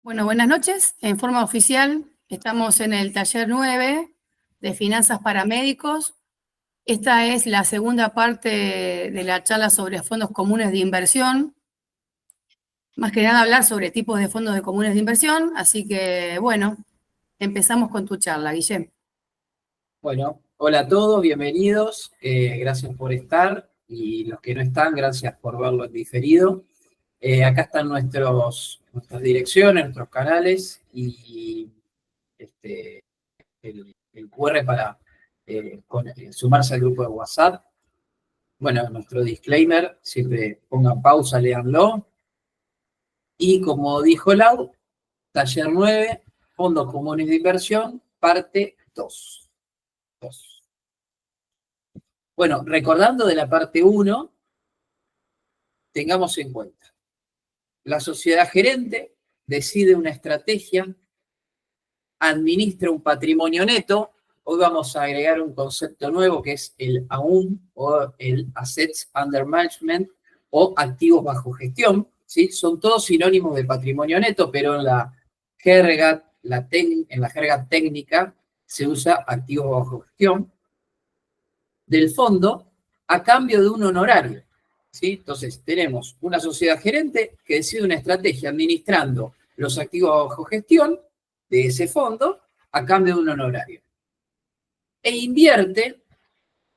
Bueno, buenas noches. En forma oficial, estamos en el taller 9 de Finanzas para Médicos. Esta es la segunda parte de la charla sobre fondos comunes de inversión. Más que nada hablar sobre tipos de fondos comunes de inversión. Así que, bueno, empezamos con tu charla, Guillem. Bueno, hola a todos, bienvenidos. Gracias por estar. Y los que no están, gracias por verlo en diferido. Acá están nuestras direcciones, nuestros canales y el QR para sumarse al grupo de WhatsApp. Bueno, nuestro disclaimer, siempre pongan pausa, léanlo. Y como dijo Lau, taller 9, fondos comunes de inversión, parte 2. Bueno, recordando de la parte 1, tengamos en cuenta. La sociedad gerente decide una estrategia, administra un patrimonio neto. Hoy vamos a agregar un concepto nuevo que es el AUM o el Assets Under Management o activos bajo gestión. ¿Sí? Son todos sinónimos de patrimonio neto, pero en la jerga técnica se usa activos bajo gestión del fondo a cambio de un honorario. ¿Sí? Entonces, tenemos una sociedad gerente que decide una estrategia administrando los activos bajo gestión de ese fondo a cambio de un honorario. E invierte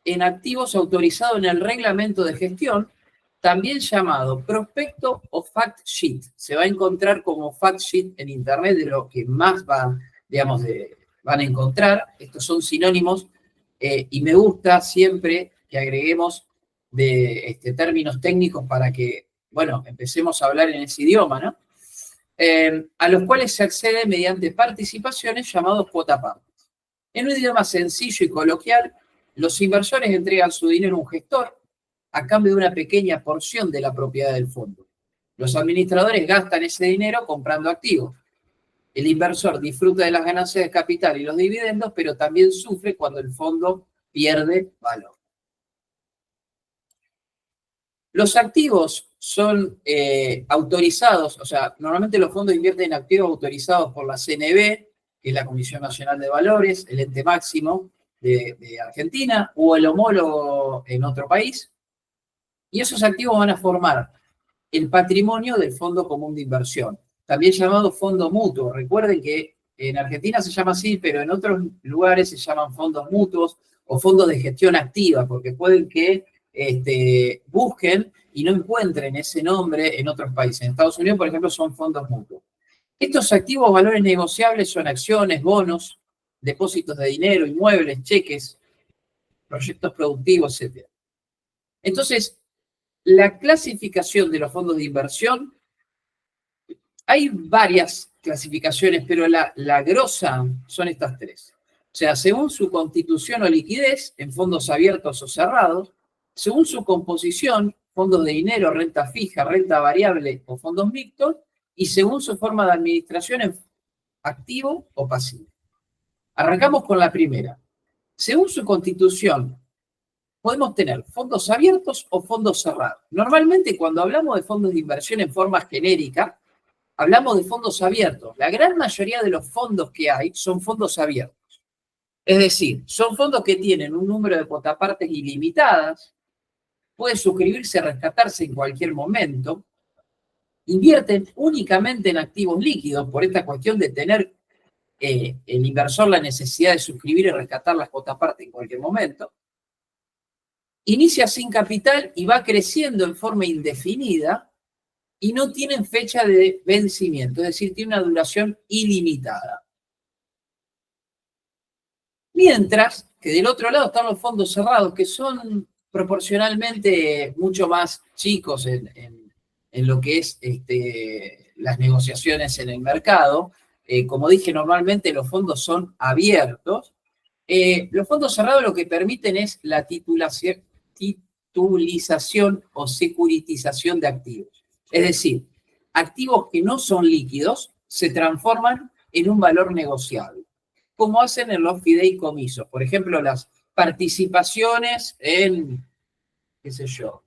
en activos autorizados en el reglamento de gestión, también llamado prospecto o fact sheet. Se va a encontrar como fact sheet en internet de lo que más van a encontrar. Estos son sinónimos y me gusta siempre que agreguemos de términos técnicos para que, bueno, empecemos a hablar en ese idioma, ¿no? A los cuales se accede mediante participaciones llamados quota partes. En un idioma sencillo y coloquial, los inversores entregan su dinero a un gestor a cambio de una pequeña porción de la propiedad del fondo. Los administradores gastan ese dinero comprando activos. El inversor disfruta de las ganancias de capital y los dividendos, pero también sufre cuando el fondo pierde valor. Los activos son autorizados, o sea, normalmente los fondos invierten en activos autorizados por la CNB, que es la Comisión Nacional de Valores, el ente máximo de Argentina, o el homólogo en otro país. Y esos activos van a formar el patrimonio del fondo común de inversión, también llamado fondo mutuo. Recuerden que en Argentina se llama así, pero en otros lugares se llaman fondos mutuos o fondos de gestión activa, porque pueden que busquen y no encuentren ese nombre en otros países. En Estados Unidos, por ejemplo, son fondos mutuos. Estos activos o valores negociables son acciones, bonos, depósitos de dinero, inmuebles, cheques, proyectos productivos, etc. Entonces, la clasificación de los fondos de inversión, hay varias clasificaciones, pero la grosa son estas tres. O sea, según su constitución o liquidez, en fondos abiertos o cerrados, según su composición, fondos de dinero, renta fija, renta variable o fondos mixtos, y según su forma de administración en activo o pasivo. Arrancamos con la primera. Según su constitución, podemos tener fondos abiertos o fondos cerrados. Normalmente cuando hablamos de fondos de inversión en forma genérica, hablamos de fondos abiertos. La gran mayoría de los fondos que hay son fondos abiertos. Es decir, son fondos que tienen un número de cuotapartes ilimitadas, puede suscribirse, rescatarse en cualquier momento, invierten únicamente en activos líquidos por esta cuestión de tener el inversor la necesidad de suscribir y rescatar las cuotapartes en cualquier momento. Inicia sin capital y va creciendo en forma indefinida y no tienen fecha de vencimiento, es decir, tiene una duración ilimitada. Mientras que del otro lado están los fondos cerrados, que son proporcionalmente mucho más chicos en lo que es las negociaciones en el mercado. Como dije, normalmente los fondos son abiertos. Los fondos cerrados lo que permiten es la titulización o securitización de activos. Es decir, activos que no son líquidos se transforman en un valor negociable, como hacen en los fideicomisos. Por ejemplo, las participaciones en, qué sé yo,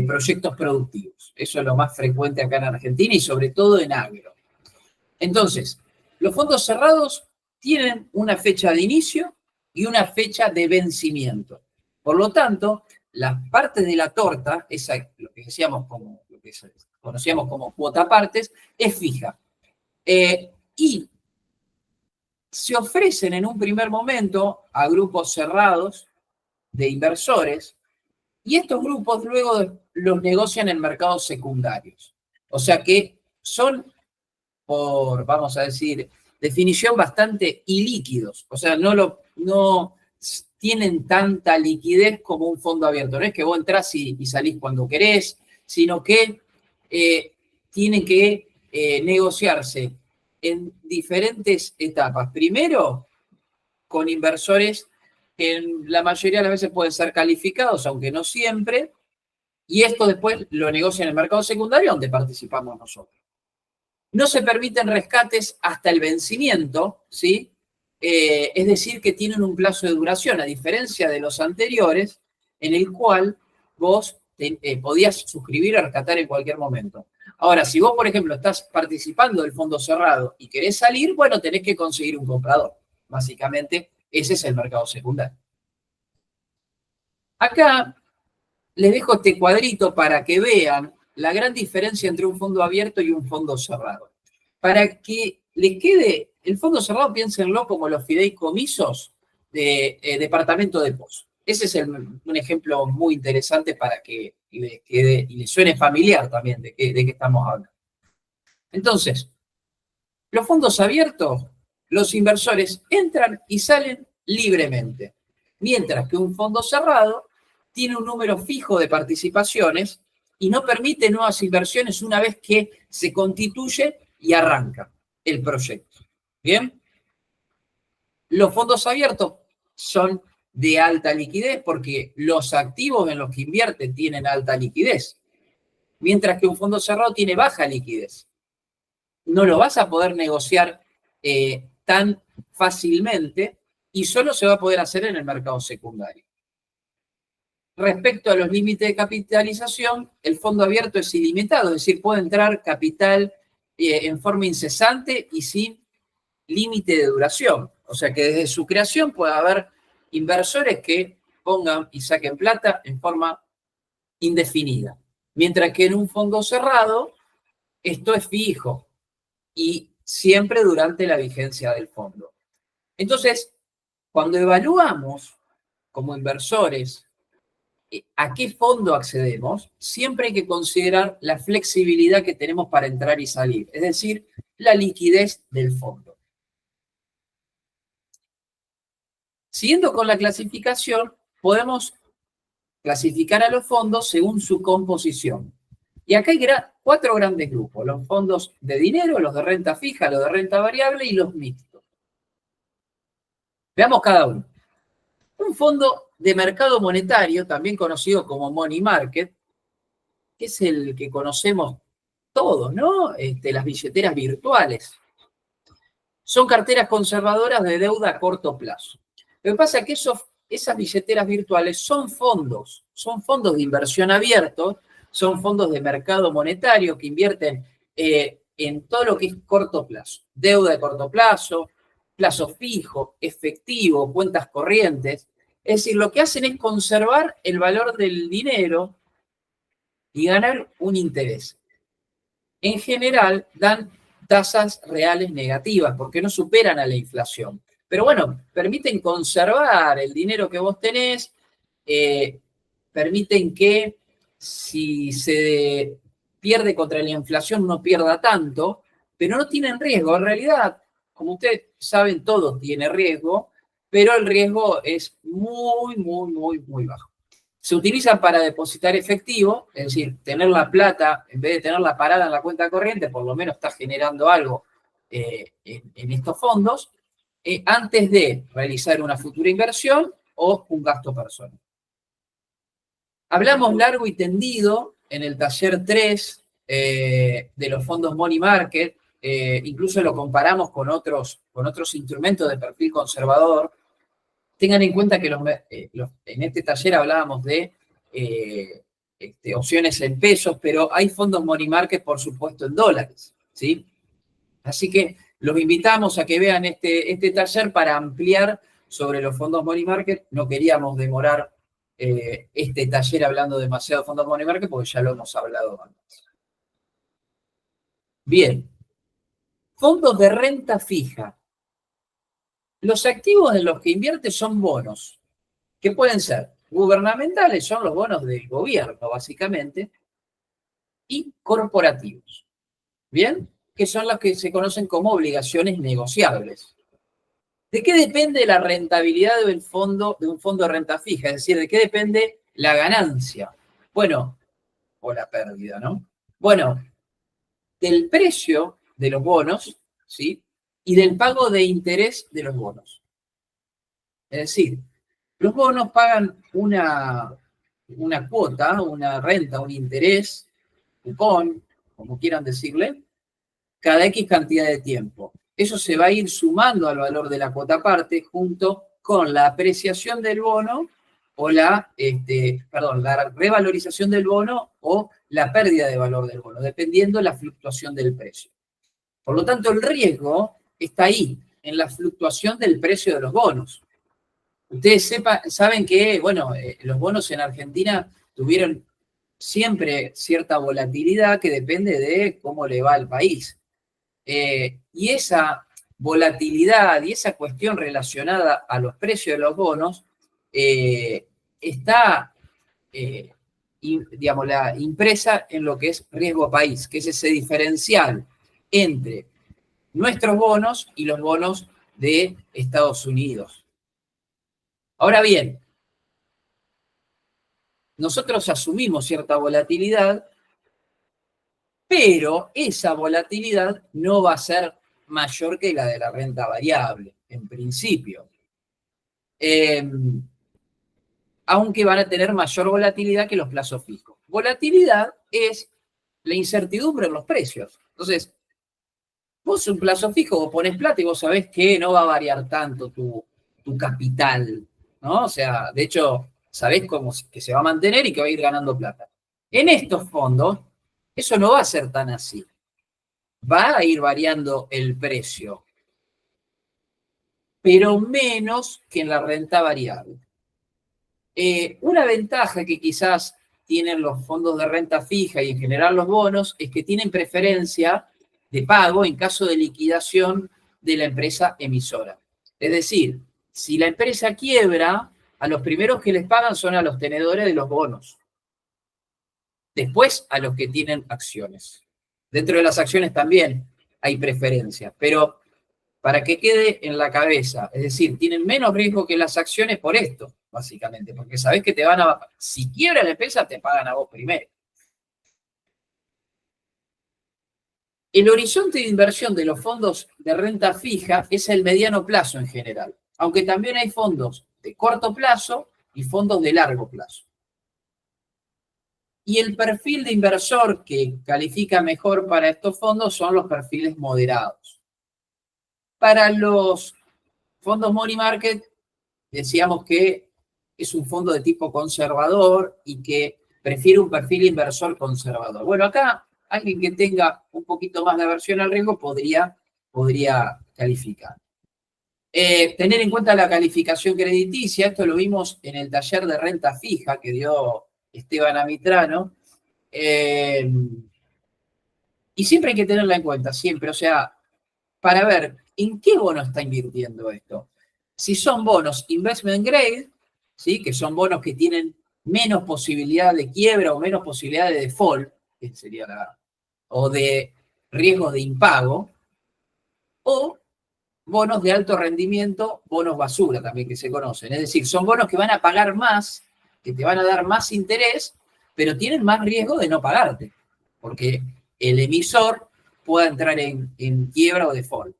proyectos productivos. Eso es lo más frecuente acá en Argentina y sobre todo en agro. Entonces, los fondos cerrados tienen una fecha de inicio y una fecha de vencimiento. Por lo tanto, las partes de la torta, lo que conocíamos como cuota partes, es fija. Y se ofrecen en un primer momento a grupos cerrados de inversores y estos grupos luego los negocian en mercados secundarios. O sea que son, por, vamos a decir, definición bastante ilíquidos. O sea, no tienen tanta liquidez como un fondo abierto. No es que vos entrás y salís cuando querés, sino que tienen que negociarse en diferentes etapas. Primero, con inversores que en la mayoría de las veces pueden ser calificados, aunque no siempre, y esto después lo negocian en el mercado secundario, donde participamos nosotros. No se permiten rescates hasta el vencimiento, ¿sí? Es decir, que tienen un plazo de duración, a diferencia de los anteriores, en el cual vos podías suscribir o rescatar en cualquier momento. Ahora, si vos, por ejemplo, estás participando del fondo cerrado y querés salir, bueno, tenés que conseguir un comprador. Básicamente, ese es el mercado secundario. Acá les dejo este cuadrito para que vean la gran diferencia entre un fondo abierto y un fondo cerrado. Para que les quede, el fondo cerrado, piénsenlo como los fideicomisos de departamento de pozo. Ese es un ejemplo muy interesante para que les quede y les suene familiar también de qué estamos hablando. Entonces, los fondos abiertos, los inversores entran y salen libremente, mientras que un fondo cerrado tiene un número fijo de participaciones y no permite nuevas inversiones una vez que se constituye y arranca el proyecto. ¿Bien? Los fondos abiertos son de alta liquidez porque los activos en los que invierten tienen alta liquidez, mientras que un fondo cerrado tiene baja liquidez. No lo vas a poder negociar tan fácilmente y solo se va a poder hacer en el mercado secundario. Respecto a los límites de capitalización, el fondo abierto es ilimitado, es decir, puede entrar capital en forma incesante y sin límite de duración. O sea que desde su creación puede haber inversores que pongan y saquen plata en forma indefinida. Mientras que en un fondo cerrado, esto es fijo y siempre durante la vigencia del fondo. Entonces, cuando evaluamos como inversores a qué fondo accedemos, siempre hay que considerar la flexibilidad que tenemos para entrar y salir, es decir, la liquidez del fondo. Siguiendo con la clasificación, podemos clasificar a los fondos según su composición. Y acá hay 4 grandes grupos: los fondos de dinero, los de renta fija, los de renta variable y los mixtos. Veamos cada uno. Un fondo de mercado monetario, también conocido como money market, que es el que conocemos todos, ¿no? Las billeteras virtuales. Son carteras conservadoras de deuda a corto plazo. Lo que pasa es que esas billeteras virtuales son fondos de inversión abiertos, son fondos de mercado monetario que invierten en todo lo que es corto plazo, deuda de corto plazo, plazo fijo, efectivo, cuentas corrientes. Es decir, lo que hacen es conservar el valor del dinero y ganar un interés. En general, dan tasas reales negativas porque no superan a la inflación. Pero bueno, permiten conservar el dinero que vos tenés, permiten que si se pierde contra la inflación no pierda tanto, pero no tienen riesgo. En realidad, como ustedes saben, todo tiene riesgo, pero el riesgo es muy, muy, muy, muy bajo. Se utilizan para depositar efectivo, es decir, tener la plata, en vez de tenerla parada en la cuenta corriente, por lo menos está generando algo en estos fondos, antes de realizar una futura inversión o un gasto personal. Hablamos largo y tendido en el taller 3 de los fondos Money Market, incluso lo comparamos con otros instrumentos de perfil conservador. Tengan en cuenta que en este taller hablábamos de opciones en pesos, pero hay fondos money market, por supuesto, en dólares, ¿sí? Así que los invitamos a que vean este taller para ampliar sobre los fondos money market. No queríamos demorar este taller hablando demasiado de fondos money market porque ya lo hemos hablado antes. Bien, fondos de renta fija. Los activos en los que invierte son bonos, que pueden ser gubernamentales, son los bonos del gobierno, básicamente, y corporativos, ¿bien? Que son los que se conocen como obligaciones negociables. ¿De qué depende la rentabilidad de un fondo de renta fija? Es decir, ¿de qué depende la ganancia? Bueno, o la pérdida, ¿no? Bueno, del precio de los bonos, ¿sí? Y del pago de interés de los bonos. Es decir, los bonos pagan una cuota, una renta, un interés, cupón, como quieran decirle, cada X cantidad de tiempo. Eso se va a ir sumando al valor de la cuota parte junto con la apreciación del bono o la revalorización del bono o la pérdida de valor del bono, dependiendo de la fluctuación del precio. Por lo tanto, el riesgo está ahí, en la fluctuación del precio de los bonos. Ustedes saben que, bueno, los bonos en Argentina tuvieron siempre cierta volatilidad que depende de cómo le va al país. Y esa volatilidad y esa cuestión relacionada a los precios de los bonos está, digamos, impresa en lo que es riesgo país, que es ese diferencial entre nuestros bonos y los bonos de Estados Unidos. Ahora bien, nosotros asumimos cierta volatilidad, pero esa volatilidad no va a ser mayor que la de la renta variable, en principio. Aunque van a tener mayor volatilidad que los plazos fijos. Volatilidad es la incertidumbre en los precios. Entonces, vos un plazo fijo, vos pones plata y vos sabés que no va a variar tanto tu capital, ¿no? O sea, de hecho, sabés que se va a mantener y que va a ir ganando plata. En estos fondos, eso no va a ser tan así. Va a ir variando el precio, pero menos que en la renta variable. Una ventaja que quizás tienen los fondos de renta fija y en general los bonos es que tienen preferencia de pago en caso de liquidación de la empresa emisora. Es decir, si la empresa quiebra, a los primeros que les pagan son a los tenedores de los bonos. Después a los que tienen acciones. Dentro de las acciones también hay preferencia, pero para que quede en la cabeza, es decir, tienen menos riesgo que las acciones por esto, básicamente, porque sabés que si quiebra la empresa, te pagan a vos primero. El horizonte de inversión de los fondos de renta fija es el mediano plazo en general, aunque también hay fondos de corto plazo y fondos de largo plazo. Y el perfil de inversor que califica mejor para estos fondos son los perfiles moderados. Para los fondos money market, decíamos que es un fondo de tipo conservador y que prefiere un perfil inversor conservador. Bueno, acá alguien que tenga un poquito más de aversión al riesgo podría calificar. Tener en cuenta la calificación crediticia, esto lo vimos en el taller de renta fija que dio Esteban Amitrano, y siempre hay que tenerla en cuenta, siempre, o sea, para ver en qué bono está invirtiendo esto. Si son bonos investment grade, ¿sí? Que son bonos que tienen menos posibilidad de quiebra o menos posibilidad de default, que sería o de riesgo de impago, o bonos de alto rendimiento, bonos basura también que se conocen. Es decir, son bonos que van a pagar más, que te van a dar más interés, pero tienen más riesgo de no pagarte, porque el emisor pueda entrar en quiebra o default.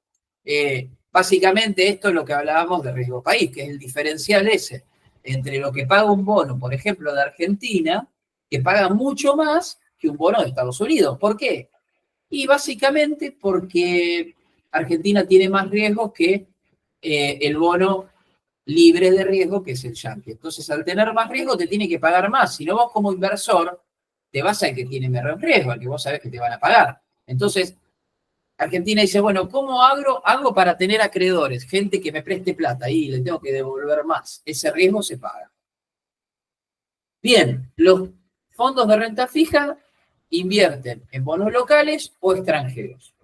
Básicamente esto es lo que hablábamos de riesgo país, que es el diferencial ese entre lo que paga un bono, por ejemplo, de Argentina, que paga mucho más que un bono de Estados Unidos. ¿Por qué? Y básicamente porque Argentina tiene más riesgo que el bono libre de riesgo, que es el yankee. Entonces, al tener más riesgo, te tiene que pagar más. Si no, vos como inversor, te vas al que tiene menor riesgo, al que vos sabés que te van a pagar. Entonces, Argentina dice, bueno, ¿cómo hago para tener acreedores? Gente que me preste plata y le tengo que devolver más. Ese riesgo se paga. Bien, los fondos de renta fija invierten en bonos locales o extranjeros.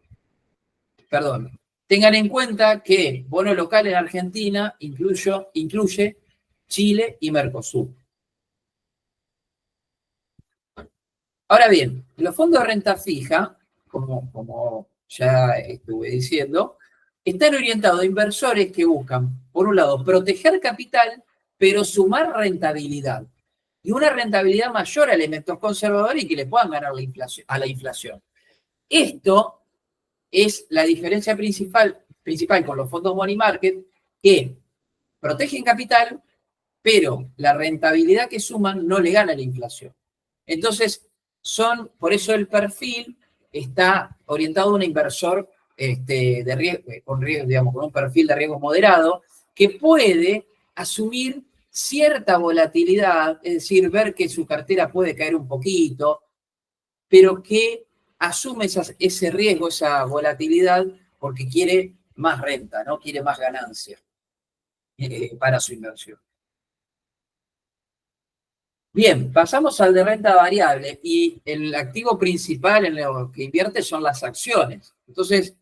Perdón, tengan en cuenta que bono local en Argentina incluye Chile y Mercosur. Ahora bien, los fondos de renta fija, como ya estuve diciendo, están orientados a inversores que buscan, por un lado, proteger capital, pero sumar rentabilidad. Y una rentabilidad mayor a elementos conservadores y que le puedan ganar a la inflación. Esto es la diferencia principal con los fondos money market, que protegen capital, pero la rentabilidad que suman no le gana a la inflación. Entonces, por eso el perfil está orientado a un inversor de riesgo, con un perfil de riesgo moderado, que puede asumir cierta volatilidad, es decir, ver que su cartera puede caer un poquito, pero que asume ese riesgo, esa volatilidad, porque quiere más renta, ¿no? Quiere más ganancia para su inversión. Bien, pasamos al de renta variable y el activo principal en lo que invierte son las acciones. Entonces,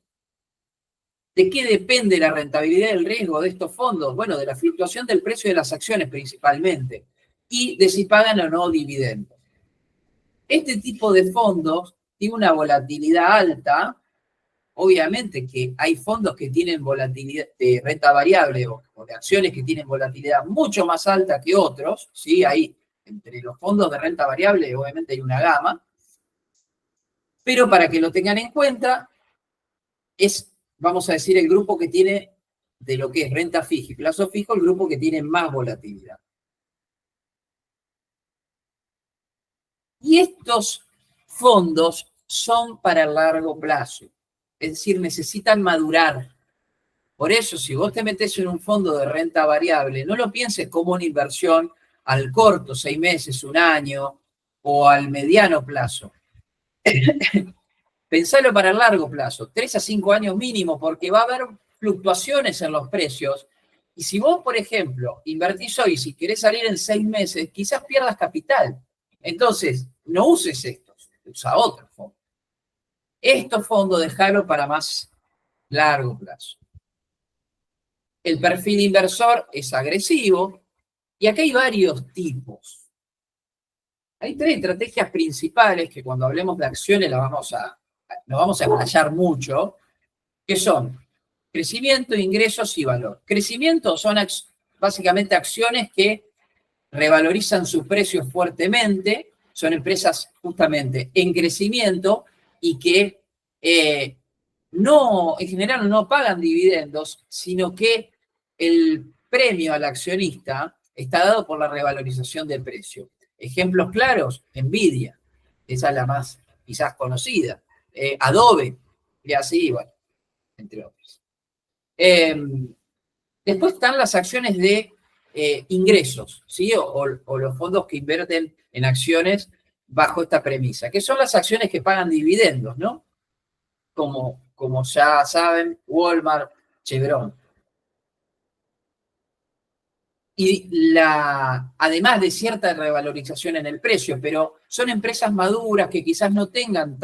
¿de qué depende la rentabilidad y el riesgo de estos fondos? Bueno, de la fluctuación del precio de las acciones principalmente y de si pagan o no dividendos. Este tipo de fondos tiene una volatilidad alta. Obviamente que hay fondos que tienen volatilidad de renta variable o de acciones que tienen volatilidad mucho más alta que otros, ¿sí? Ahí, entre los fondos de renta variable, obviamente hay una gama, pero para que lo tengan en cuenta, es, vamos a decir, el grupo que tiene, de lo que es renta fija y plazo fijo, el grupo que tiene más volatilidad. Y estos fondos son para el largo plazo, es decir, necesitan madurar. Por eso, si vos te metés en un fondo de renta variable, no lo pienses como una inversión al corto, 6 meses, un año, o al mediano plazo. Pensalo para el largo plazo, 3 a 5 años mínimo, porque va a haber fluctuaciones en los precios. Y si vos, por ejemplo, invertís hoy, si querés salir en 6 meses, quizás pierdas capital. Entonces, no uses estos, usa otros fondos. Estos fondos dejalo para más largo plazo. El perfil inversor es agresivo y acá hay varios tipos. Hay 3 estrategias principales que cuando hablemos de acciones nos vamos a explayar mucho, que son crecimiento, ingresos y valor. Crecimiento son básicamente acciones que revalorizan sus precios fuertemente, son empresas justamente en crecimiento y que en general no pagan dividendos, sino que el premio al accionista está dado por la revalorización del precio. Ejemplos claros, Nvidia, esa es la más quizás conocida, Adobe, y así, bueno, entre otros. Después están las acciones de ingresos, ¿sí? O los fondos que invierten en acciones bajo esta premisa, que son las acciones que pagan dividendos, ¿no? Como ya saben, Walmart, Chevron. Y además de cierta revalorización en el precio, pero son empresas maduras que quizás no tengan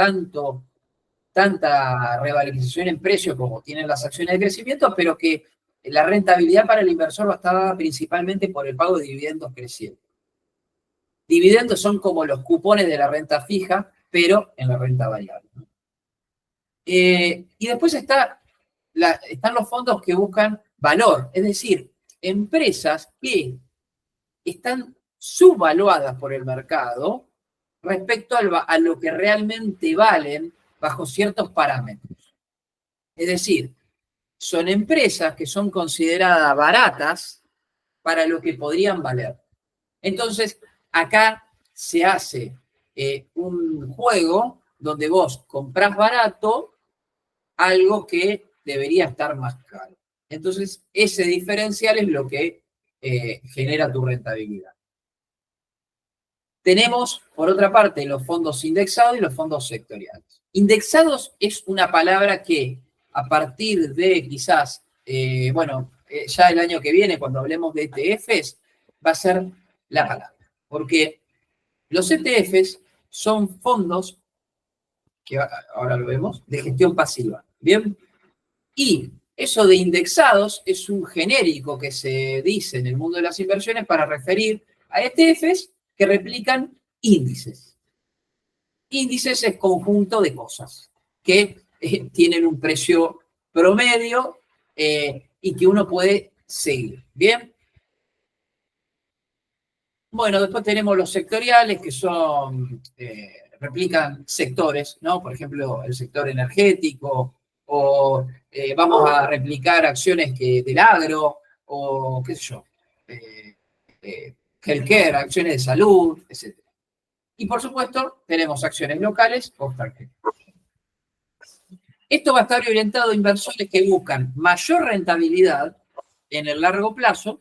tanta revalorización en precio como tienen las acciones de crecimiento, pero que la rentabilidad para el inversor va a estar dada principalmente por el pago de dividendos crecientes. Dividendos son como los cupones de la renta fija, pero en la renta variable. Y después están los fondos que buscan valor, es decir, empresas que están subvaluadas por el mercado respecto a lo que realmente valen bajo ciertos parámetros. Es decir, son empresas que son consideradas baratas para lo que podrían valer. Entonces, acá se hace un juego donde vos comprás barato algo que debería estar más caro. Entonces, ese diferencial es lo que genera tu rentabilidad. Tenemos, por otra parte, los fondos indexados y los fondos sectoriales. Indexados es una palabra que a partir de quizás, ya el año que viene, cuando hablemos de ETFs, va a ser la palabra. Porque los ETFs son fondos, que ahora lo vemos, de gestión pasiva. ¿Bien? Y eso de indexados es un genérico que se dice en el mundo de las inversiones para referir a ETFs que replican índices. Índices es conjunto de cosas que tienen un precio promedio y que uno puede seguir. ¿Bien? Bueno, después tenemos los sectoriales que son, replican sectores, ¿no? Por ejemplo, el sector energético, o vamos a replicar acciones del agro, o qué sé yo, healthcare, acciones de salud, etc. Y por supuesto, tenemos acciones locales o extranjeras. Esto va a estar orientado a inversores que buscan mayor rentabilidad en el largo plazo,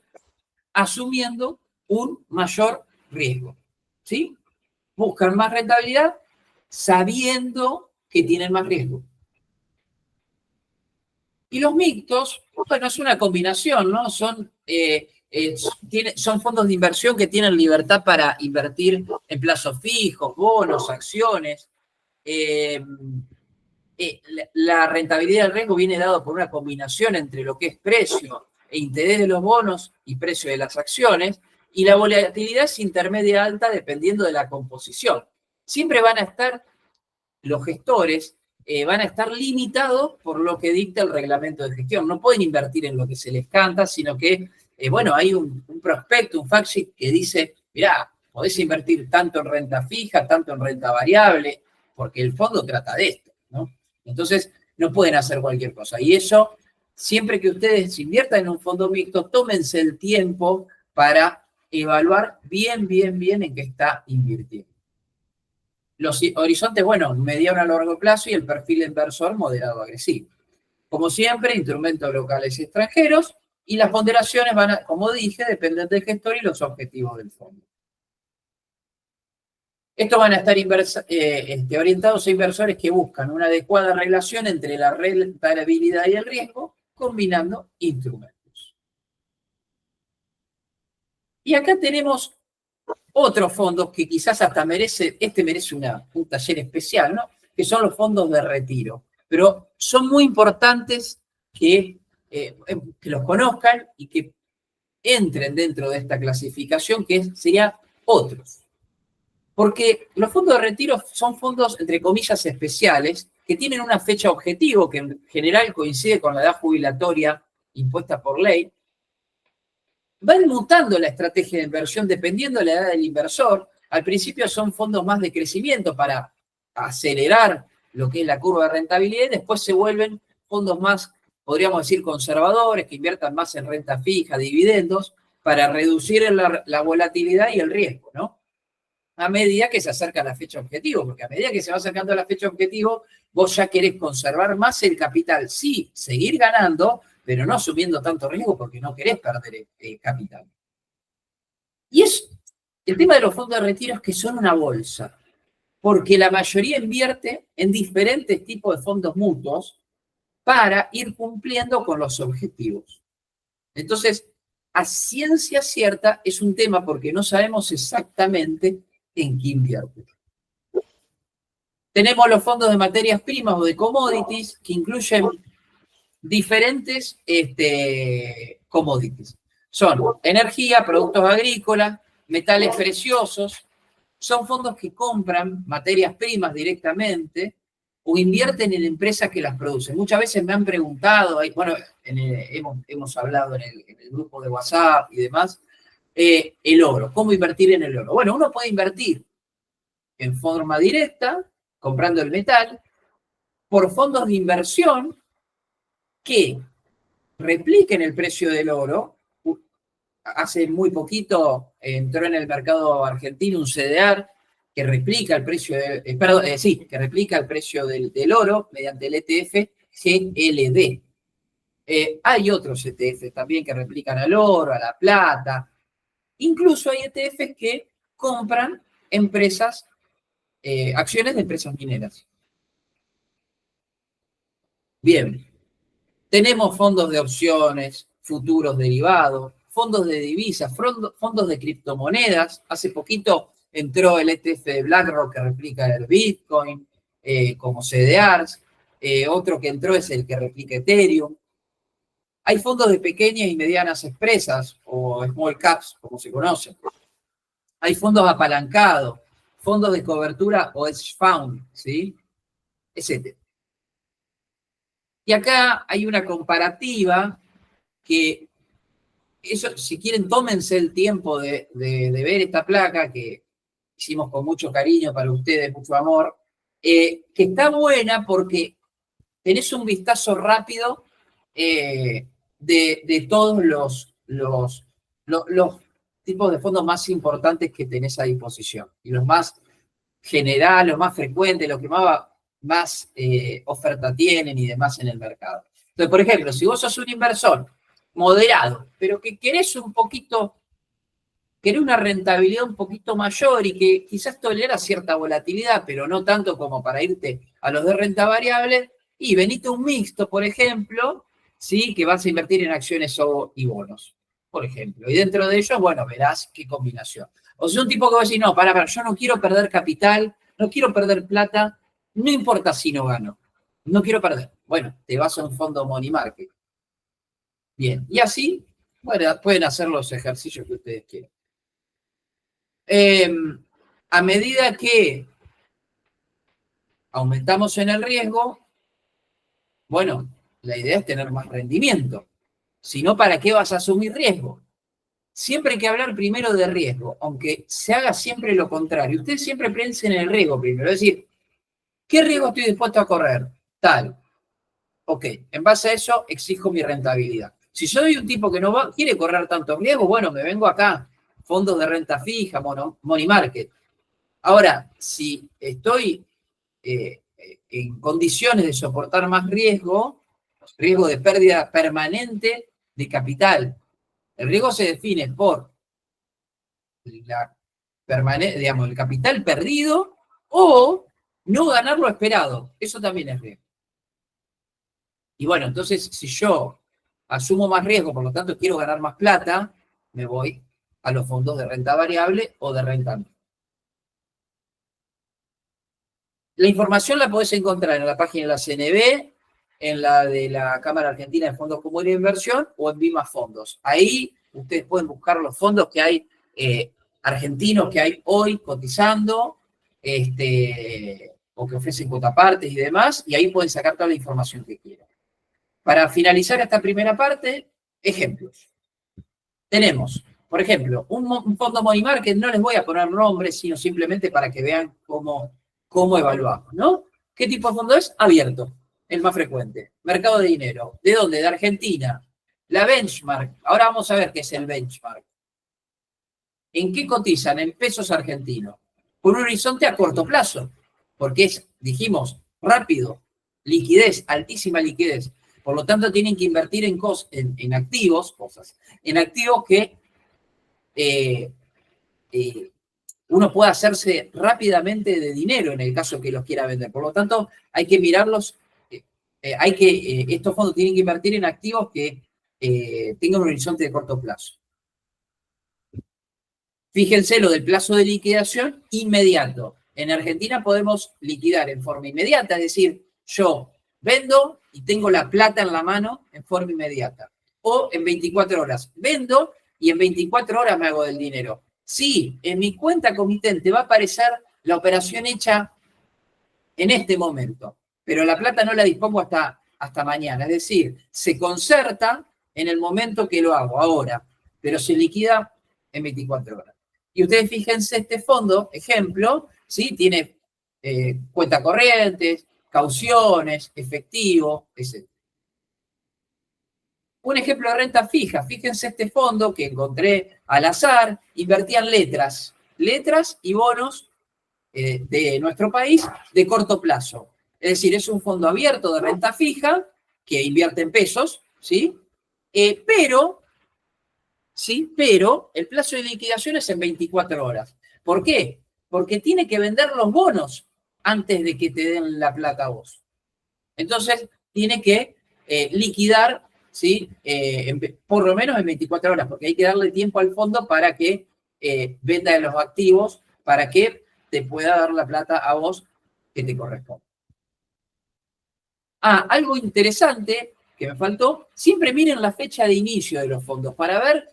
asumiendo un mayor riesgo. ¿Sí? Buscan más rentabilidad sabiendo que tienen más riesgo. Y los mixtos, bueno, es una combinación, ¿no? Son fondos de inversión que tienen libertad para invertir en plazos fijos, bonos, acciones. La rentabilidad del riesgo viene dado por una combinación entre lo que es precio e interés de los bonos y precio de las acciones, y la volatilidad es intermedia alta dependiendo de la composición. Siempre van a estar los gestores, van a estar limitados por lo que dicta el reglamento de gestión. No pueden invertir en lo que se les canta, sino que, hay un prospecto, un fact sheet que dice, mirá, podés invertir tanto en renta fija, tanto en renta variable, porque el fondo trata de esto, ¿no? Entonces, no pueden hacer cualquier cosa. Y eso, siempre que ustedes inviertan en un fondo mixto, tómense el tiempo para evaluar bien en qué está invirtiendo. Los horizontes, mediano a largo plazo y el perfil inversor moderado agresivo. Como siempre, instrumentos locales y extranjeros, y las ponderaciones van a, como dije, depender del gestor y los objetivos del fondo. Estos van a estar orientados a inversores que buscan una adecuada relación entre la rentabilidad y el riesgo, combinando instrumentos. Y acá tenemos otros fondos que quizás hasta merece un taller especial, ¿no? Que son los fondos de retiro. Pero son muy importantes que los conozcan y que entren dentro de esta clasificación, que sería otros. Porque los fondos de retiro son fondos, entre comillas, especiales, que tienen una fecha objetivo, que en general coincide con la edad jubilatoria impuesta por ley. Van mutando la estrategia de inversión dependiendo de la edad del inversor. Al principio son fondos más de crecimiento para acelerar lo que es la curva de rentabilidad, y después se vuelven fondos más, podríamos decir, conservadores, que inviertan más en renta fija, dividendos, para reducir la volatilidad y el riesgo, ¿no? A medida que se acerca la fecha objetivo, porque a medida que se va acercando la fecha objetivo, vos ya querés conservar más el capital. Sí, seguir ganando, pero no asumiendo tanto riesgo porque no querés perder capital. Y el tema de los fondos de retiro es que son una bolsa, porque la mayoría invierte en diferentes tipos de fondos mutuos para ir cumpliendo con los objetivos. Entonces, a ciencia cierta es un tema porque no sabemos exactamente en qué invierte. Tenemos los fondos de materias primas o de commodities que incluyen diferentes commodities. Son energía, productos agrícolas, metales preciosos. Son fondos que compran materias primas directamente o invierten en empresas que las producen. Muchas veces me han preguntado, hemos hablado en el grupo de WhatsApp y demás, el oro, ¿cómo invertir en el oro? Bueno, uno puede invertir en forma directa, comprando el metal, por fondos de inversión que repliquen el precio del oro. Hace muy poquito entró en el mercado argentino un CDR que replica el precio que replica el precio del oro mediante el ETF GLD. Hay otros ETF también que replican al oro, a la plata. Incluso hay ETFs que compran empresas, acciones de empresas mineras. Bien, tenemos fondos de opciones, futuros derivados, fondos de divisas, fondos de criptomonedas. Hace poquito entró el ETF de BlackRock que replica el Bitcoin como CDRs. Otro que entró es el que replica Ethereum. Hay fondos de pequeñas y medianas empresas, o small caps, como se conocen. Hay fondos apalancados, fondos de cobertura o hedge fund, ¿sí? Etc. Y acá hay una comparativa que, eso, si quieren, tómense el tiempo de ver esta placa que hicimos con mucho cariño para ustedes, mucho amor, que está buena porque tenés un vistazo rápido de todos los tipos de fondos más importantes que tenés a disposición y los más generales, los más frecuentes, los que más oferta tienen y demás en el mercado. Entonces, por ejemplo, si vos sos un inversor moderado, pero que querés una rentabilidad un poquito mayor y que quizás tolera cierta volatilidad, pero no tanto como para irte a los de renta variable, y venite un mixto, por ejemplo, ¿sí? Que vas a invertir en acciones y bonos, por ejemplo. Y dentro de ellos, bueno, verás qué combinación. O sea, un tipo que va a decir, no, para, yo no quiero perder capital, no quiero perder plata, no importa si no gano, no quiero perder. Bueno, te vas a un fondo money market. Bien, y así, bueno, pueden hacer los ejercicios que ustedes quieran. A medida que aumentamos en el riesgo, bueno, la idea es tener más rendimiento. Si no, ¿para qué vas a asumir riesgo? Siempre hay que hablar primero de riesgo, aunque se haga siempre lo contrario. Ustedes siempre piensen en el riesgo primero, es decir, ¿qué riesgo estoy dispuesto a correr? Tal. Ok, en base a eso exijo mi rentabilidad. Si soy un tipo que no quiere correr tanto riesgo, bueno, me vengo acá, fondos de renta fija, money market. Ahora, si estoy en condiciones de soportar más riesgo de pérdida permanente de capital. El riesgo se define por el capital perdido o no ganar lo esperado. Eso también es riesgo. Y bueno, entonces, si yo asumo más riesgo, por lo tanto quiero ganar más plata, me voy a los fondos de renta variable o de renta anual. La información la podés encontrar en la página de la CNB, en la de la Cámara Argentina de Fondos Comunes de Inversión o en Bima Fondos. Ahí ustedes pueden buscar los fondos que hay argentinos que hay hoy cotizando o que ofrecen cuotapartes y demás, y ahí pueden sacar toda la información que quieran. Para finalizar esta primera parte, ejemplos. Tenemos, por ejemplo, un fondo money market, no les voy a poner nombres, sino simplemente para que vean cómo evaluamos, ¿no? ¿Qué tipo de fondo es? Abierto, el más frecuente. Mercado de dinero. ¿De dónde? De Argentina. La benchmark. Ahora vamos a ver qué es el benchmark. ¿En qué cotizan? En pesos argentinos. Con un horizonte a corto plazo, porque es, dijimos, rápido, liquidez, altísima liquidez. Por lo tanto, tienen que invertir en activos, en activos que uno pueda hacerse rápidamente de dinero en el caso que los quiera vender. Por lo tanto, hay que mirarlos, estos fondos tienen que invertir en activos que tengan un horizonte de corto plazo. Fíjense lo del plazo de liquidación inmediato. En Argentina podemos liquidar en forma inmediata, es decir, yo vendo y tengo la plata en la mano en forma inmediata. O en 24 horas. Vendo y en 24 horas me hago del dinero. Sí, en mi cuenta comitente va a aparecer la operación hecha en este momento, pero la plata no la dispongo hasta mañana. Es decir, se concerta en el momento que lo hago, ahora, pero se liquida en 24 horas. Y ustedes fíjense, este fondo, ejemplo, ¿sí? Tiene cuenta corrientes, cauciones, efectivo, etc. Un ejemplo de renta fija, fíjense este fondo que encontré al azar, invertían letras y bonos de nuestro país de corto plazo. Es decir, es un fondo abierto de renta fija que invierte en pesos, ¿sí? Pero el plazo de liquidación es en 24 horas. ¿Por qué? porque tiene que vender los bonos antes de que te den la plata a vos. Entonces, tiene que liquidar, ¿sí? Por lo menos en 24 horas, porque hay que darle tiempo al fondo para que venda los activos, para que te pueda dar la plata a vos que te corresponde. Algo interesante que me faltó, siempre miren la fecha de inicio de los fondos para ver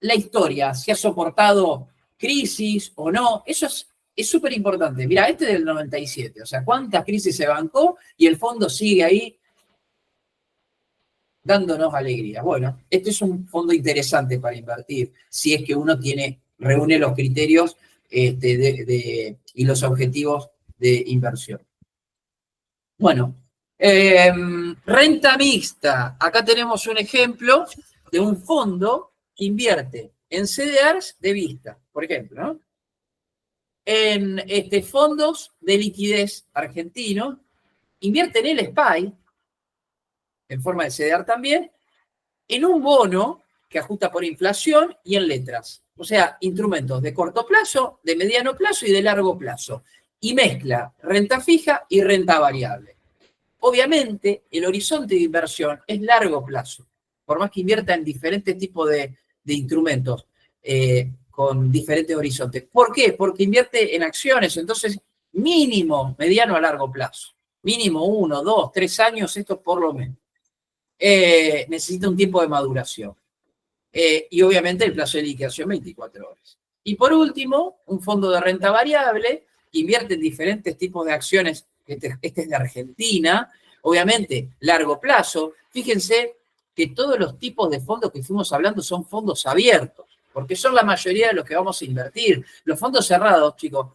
la historia, si ha soportado crisis o no. Eso es súper importante. Mira, este es del 97, o sea, cuántas crisis se bancó y el fondo sigue ahí dándonos alegría. Bueno, este es un fondo interesante para invertir, si es que uno reúne los criterios y los objetivos de inversión. Bueno, renta mixta. Acá tenemos un ejemplo de un fondo que invierte en CDRs de vista, por ejemplo, ¿no? En fondos de liquidez argentinos, invierte en el SPY, en forma de CDR también, en un bono que ajusta por inflación y en letras. O sea, instrumentos de corto plazo, de mediano plazo y de largo plazo. Y mezcla renta fija y renta variable. Obviamente, el horizonte de inversión es largo plazo. Por más que invierta en diferentes tipos de instrumentos con diferentes horizontes. ¿Por qué? Porque invierte en acciones, entonces mínimo, mediano a largo plazo. Mínimo 1, 2, 3 años, esto por lo menos. Necesita un tiempo de maduración. Y obviamente el plazo de liquidación 24 horas. Y por último, un fondo de renta variable que invierte en diferentes tipos de acciones. Este es de Argentina, obviamente largo plazo. Fíjense que todos los tipos de fondos que fuimos hablando son fondos abiertos, porque son la mayoría de los que vamos a invertir. Los fondos cerrados, chicos,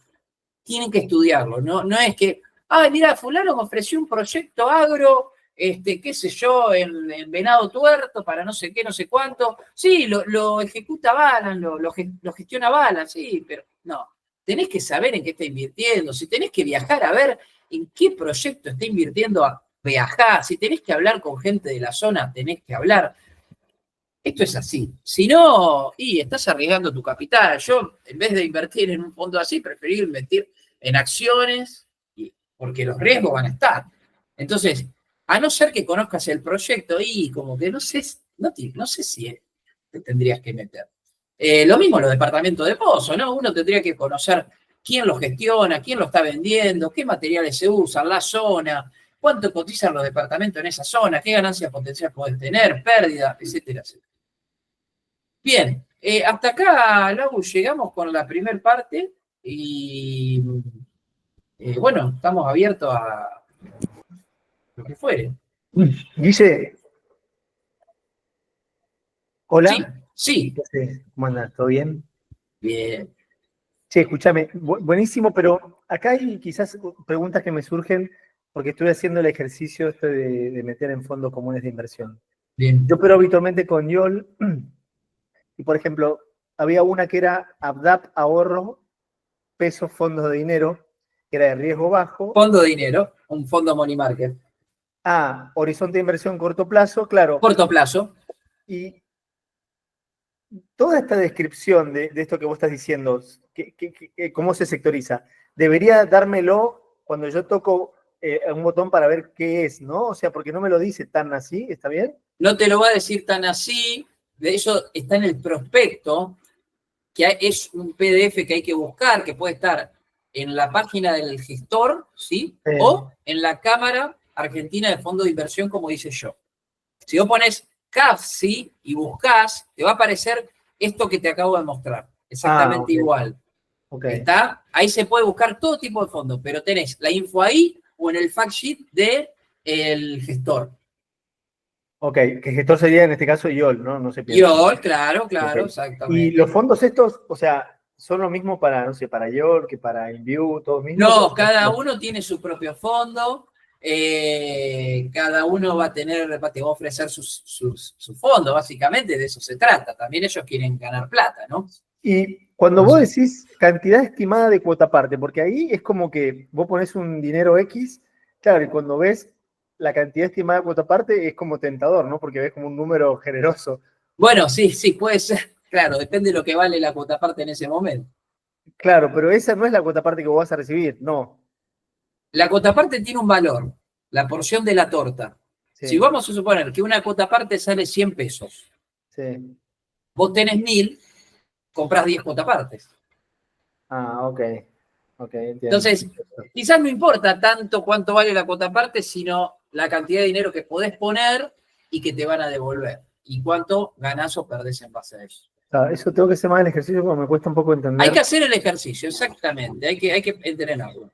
tienen que estudiarlo, no es que, mira, fulano me ofreció un proyecto agro, qué sé yo, en Venado Tuerto, para no sé qué, no sé cuánto. Sí, lo ejecuta Balan, lo gestiona Balan, sí, pero no. Tenés que saber en qué está invirtiendo, si tenés que viajar a ver en qué proyecto está invirtiendo, viajar, si tenés que hablar con gente de la zona, tenés que hablar. Esto es así. Si no, estás arriesgando tu capital. Yo, en vez de invertir en un fondo así, preferí invertir en acciones, porque los riesgos van a estar. Entonces, a no ser que conozcas el proyecto, como que no sé si te tendrías que meter. Lo mismo los departamentos de pozo, ¿no? Uno tendría que conocer quién lo gestiona, quién lo está vendiendo, qué materiales se usan, la zona, cuánto cotizan los departamentos en esa zona, qué ganancias potenciales pueden tener, pérdida, etcétera, etcétera. Bien, hasta acá, Lau, llegamos con la primera parte y bueno, estamos abiertos a lo que fuere. Guille, hola. Sí. ¿Cómo andas? ¿Todo bien? Bien. Sí, escúchame, buenísimo, pero acá hay quizás preguntas que me surgen porque estoy haciendo el ejercicio de meter en fondos comunes de inversión. Bien. Yo opero habitualmente con YOL y, por ejemplo, había una que era ABDAP Ahorro, pesos, fondos de dinero, que era de riesgo bajo. Fondo de dinero, un fondo money market. Horizonte de inversión corto plazo, claro. Corto plazo. Y toda esta descripción de esto que vos estás diciendo, ¿cómo se sectoriza? Debería dármelo cuando yo toco un botón para ver qué es, ¿no? O sea, porque no me lo dice tan así, ¿está bien? No te lo va a decir tan así, de eso está en el prospecto, que es un PDF que hay que buscar, que puede estar en la página del gestor, ¿sí? O en la Cámara Argentina de Fondos de Inversión, como dice yo. Si vos pones CAFSI y buscás, te va a aparecer esto que te acabo de mostrar, exactamente igual. Okay. ¿Está? Ahí se puede buscar todo tipo de fondos, pero tenés la info ahí o en el fact sheet del gestor. Ok, que gestor sería en este caso YOL, ¿no? No se piensa. YOL, claro, okay. Exactamente. Y los fondos estos, o sea, ¿son lo mismo para, no sé, para YOL que para InView, todos mismos? No, cada uno tiene su propio fondo, cada uno va a ofrecer su fondo, básicamente, de eso se trata. También ellos quieren ganar plata, ¿no? Y cuando vos decís cantidad estimada de cuota parte, porque ahí es como que vos ponés un dinero X, claro, y cuando ves la cantidad estimada de cuota parte es como tentador, ¿no? Porque ves como un número generoso. Bueno, sí, puede ser. Claro, depende de lo que vale la cuota parte en ese momento. Claro, pero esa no es la cuota parte que vos vas a recibir, no. La cuota parte tiene un valor, la porción de la torta. Sí, Si vamos a suponer que una cuota parte sale 100 pesos, sí. vos tenés 1000, comprás 10 cuotas partes. Ah, ok. Ok, entiendo. Entonces, quizás no importa tanto cuánto vale la cuota parte, sino la cantidad de dinero que podés poner y que te van a devolver. Y cuánto ganás o perdés en base a eso. Ah, eso tengo que hacer más el ejercicio porque me cuesta un poco entender. Hay que hacer el ejercicio, exactamente. Hay que entrenarlo.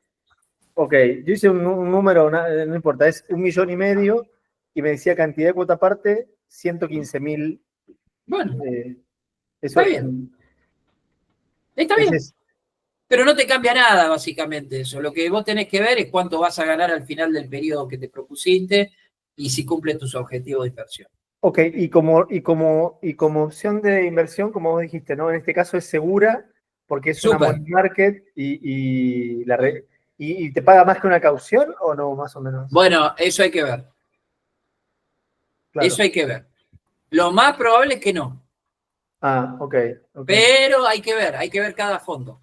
Ok, yo hice un número, no importa, es 1,5 millones y me decía cantidad de cuota parte, 115.000. Bueno, Eso está bien. Está ese bien. es. Pero no te cambia nada, básicamente, eso. Lo que vos tenés que ver es cuánto vas a ganar al final del periodo que te propusiste y si cumples tus objetivos de inversión. Ok, y como opción de inversión, como vos dijiste, ¿no? En este caso es segura porque es una Súper. money market y te paga más que una caución o no, más o menos. Bueno, eso hay que ver. Claro. Eso hay que ver. Lo más probable es que no. Ah, ok, ok. Pero hay que ver cada fondo.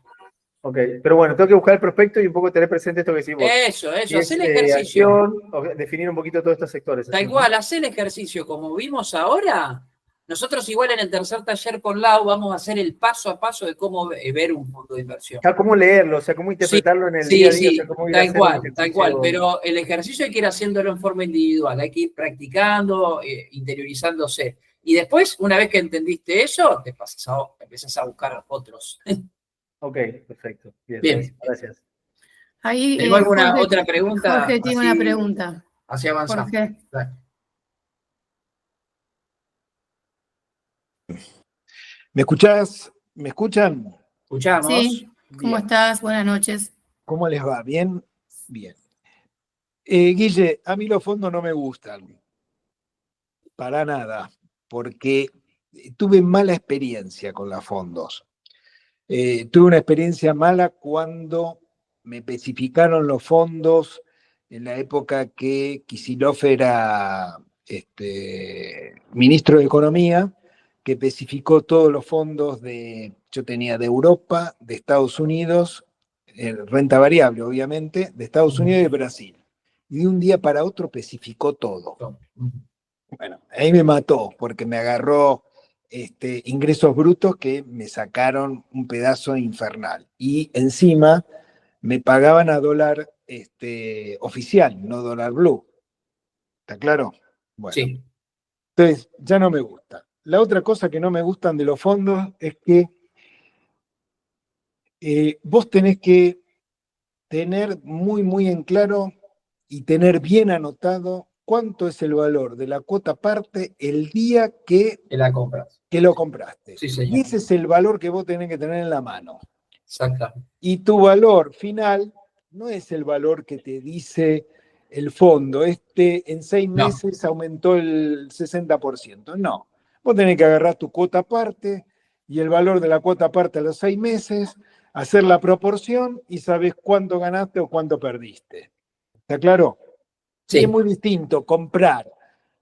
Ok, pero bueno, tengo que buscar el prospecto y un poco tener presente esto que decís vos. Eso, Si haz es el ejercicio. acción, o definir un poquito todos estos sectores. Tal así, ¿no? cual, haz el ejercicio como vimos ahora. Nosotros igual en el tercer taller con Lau vamos a hacer el paso a paso de cómo ver un fondo de inversión. O sea, cómo leerlo, o sea, cómo Sí, interpretarlo en el día sí, a día, o sea, sí, cómo ir a hacer el ejercicio. tal cual. Pero el ejercicio hay que ir haciéndolo en forma individual, hay que ir practicando, interiorizándose. Y después, una vez que entendiste eso, empezás a buscar otros. Ok, perfecto. Bien, Bien. gracias. Ahí, ¿Tengo alguna Jorge, otra pregunta? Jorge tiene una pregunta. Así avanzamos. Jorge. Dale. ¿Me escuchás? ¿Me escuchan? Escuchamos. Sí, ¿cómo Bien. estás? Buenas noches. ¿Cómo les va? ¿Bien? Bien. Guille, a mí los fondos no me gustan, para nada, porque tuve mala experiencia con los fondos. Tuve una experiencia mala cuando me especificaron los fondos en la época que Kicillof era ministro de Economía, que especificó todos los fondos yo tenía de Europa, de Estados Unidos, renta variable, obviamente, de Estados Unidos y de Brasil. Y de un día para otro especificó todo. Bueno, ahí me mató, porque me agarró ingresos brutos que me sacaron un pedazo infernal. Y encima me pagaban a dólar oficial, no dólar blue. ¿Está claro? Bueno, Sí. entonces ya no me gusta. La otra cosa que no me gustan de los fondos es que vos tenés que tener muy, muy en claro y tener bien anotado cuánto es el valor de la cuota parte el día Que la compras. que lo compraste. Sí, señor. Y ese es el valor que vos tenés que tener en la mano. Exactamente. Y tu valor final no es el valor que te dice el fondo. En 6 meses aumentó el 60%. No. Vos tenés que agarrar tu cuota parte y el valor de la cuota parte a los 6 meses, hacer la proporción y sabés cuánto ganaste o cuánto perdiste. ¿Está claro? Sí. Y es muy distinto comprar,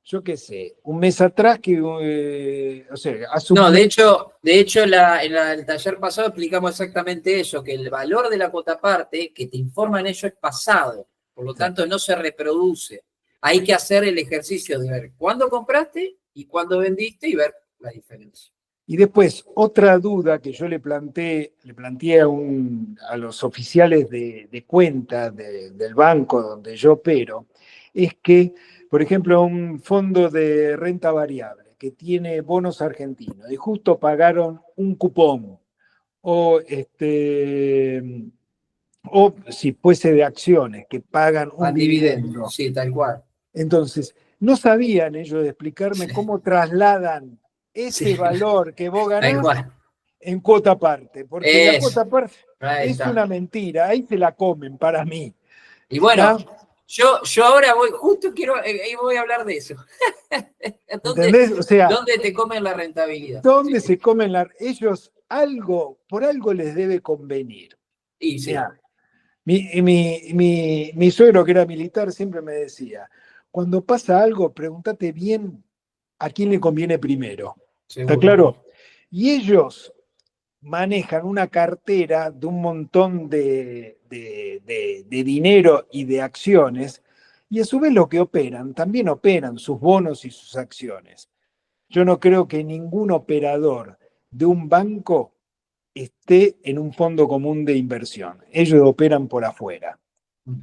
yo qué sé, un mes atrás que, o sea, hace un No, mes. de hecho en el taller pasado explicamos exactamente eso, que el valor de la cuota parte que te informan ellos es pasado, por lo tanto no se reproduce. Hay que hacer el ejercicio de ver cuándo compraste y cuándo vendiste y ver la diferencia. Y después, otra duda que yo le planteé a los oficiales de cuenta del banco donde yo opero, es que, por ejemplo, un fondo de renta variable que tiene bonos argentinos y justo pagaron un cupón, o, o si fuese de acciones que pagan un dividendo. Sí, tal cual. Entonces, no sabían ellos de explicarme cómo trasladan ese valor que vos ganás en cuota parte, porque la cuota parte es una mentira, ahí se la comen para mí. Y bueno, yo ahora justo voy a hablar de eso. ¿Entendés? O sea, ¿dónde te comen la rentabilidad? ¿dónde se comen ellos por algo les debe convenir? Y sí. Mirá, mi suegro, que era militar, siempre me decía, cuando pasa algo, pregúntate bien a quién le conviene primero. Seguro. ¿Está claro? Y ellos manejan una cartera de un montón de dinero y de acciones, y a su vez lo que operan, también operan sus bonos y sus acciones. Yo no creo que ningún operador de un banco esté en un fondo común de inversión. Ellos operan por afuera.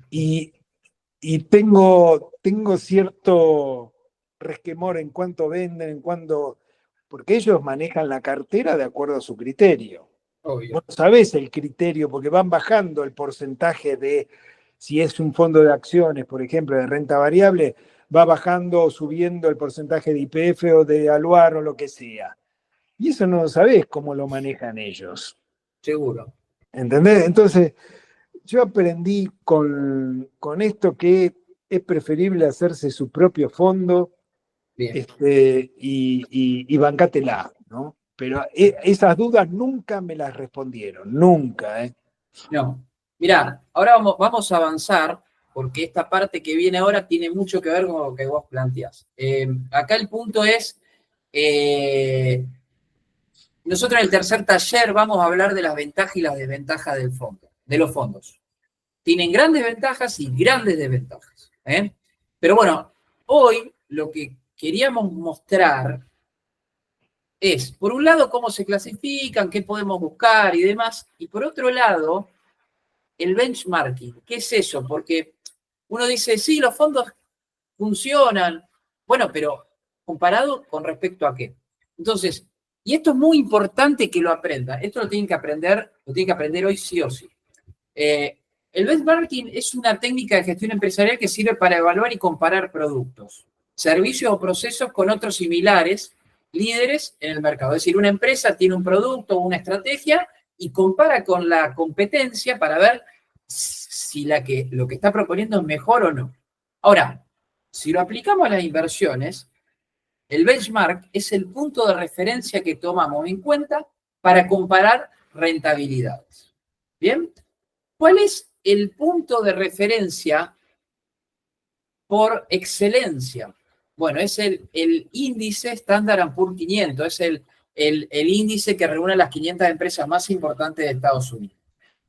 Y tengo cierto resquemor en cuánto venden, porque ellos manejan la cartera de acuerdo a su criterio. Obvio. Vos sabés el criterio, porque van bajando el porcentaje de, si es un fondo de acciones, por ejemplo, de renta variable, va bajando o subiendo el porcentaje de YPF o de Aluar o lo que sea. Y eso no sabés cómo lo manejan ellos. Seguro. ¿Entendés? Entonces, yo aprendí con esto que es preferible hacerse su propio fondo Bien. y bancátela, ¿no? Pero esas dudas nunca me las respondieron, nunca, ¿eh? No. Mirá, ahora vamos a avanzar, porque esta parte que viene ahora tiene mucho que ver con lo que vos planteás. Acá el punto es, nosotros en el tercer taller vamos a hablar de las ventajas y las desventajas del fondo, de los fondos. Tienen grandes ventajas y grandes desventajas, ¿eh? Pero bueno, hoy lo que queríamos mostrar es, por un lado, cómo se clasifican, qué podemos buscar y demás, y por otro lado, el benchmarking. ¿Qué es eso? Porque uno dice, sí, los fondos funcionan, bueno, pero comparado con respecto a qué. Entonces, y esto es muy importante que lo aprendan, esto lo tienen que aprender hoy sí o sí. El benchmarking es una técnica de gestión empresarial que sirve para evaluar y comparar productos, servicios o procesos con otros similares, líderes en el mercado. Es decir, una empresa tiene un producto o una estrategia y compara con la competencia para ver si lo que está proponiendo es mejor o no. Ahora, si lo aplicamos a las inversiones, el benchmark es el punto de referencia que tomamos en cuenta para comparar rentabilidades. ¿Bien? ¿Cuál es el punto de referencia por excelencia? Bueno, es el índice Standard & Poor's 500, es el índice que reúne las 500 empresas más importantes de Estados Unidos.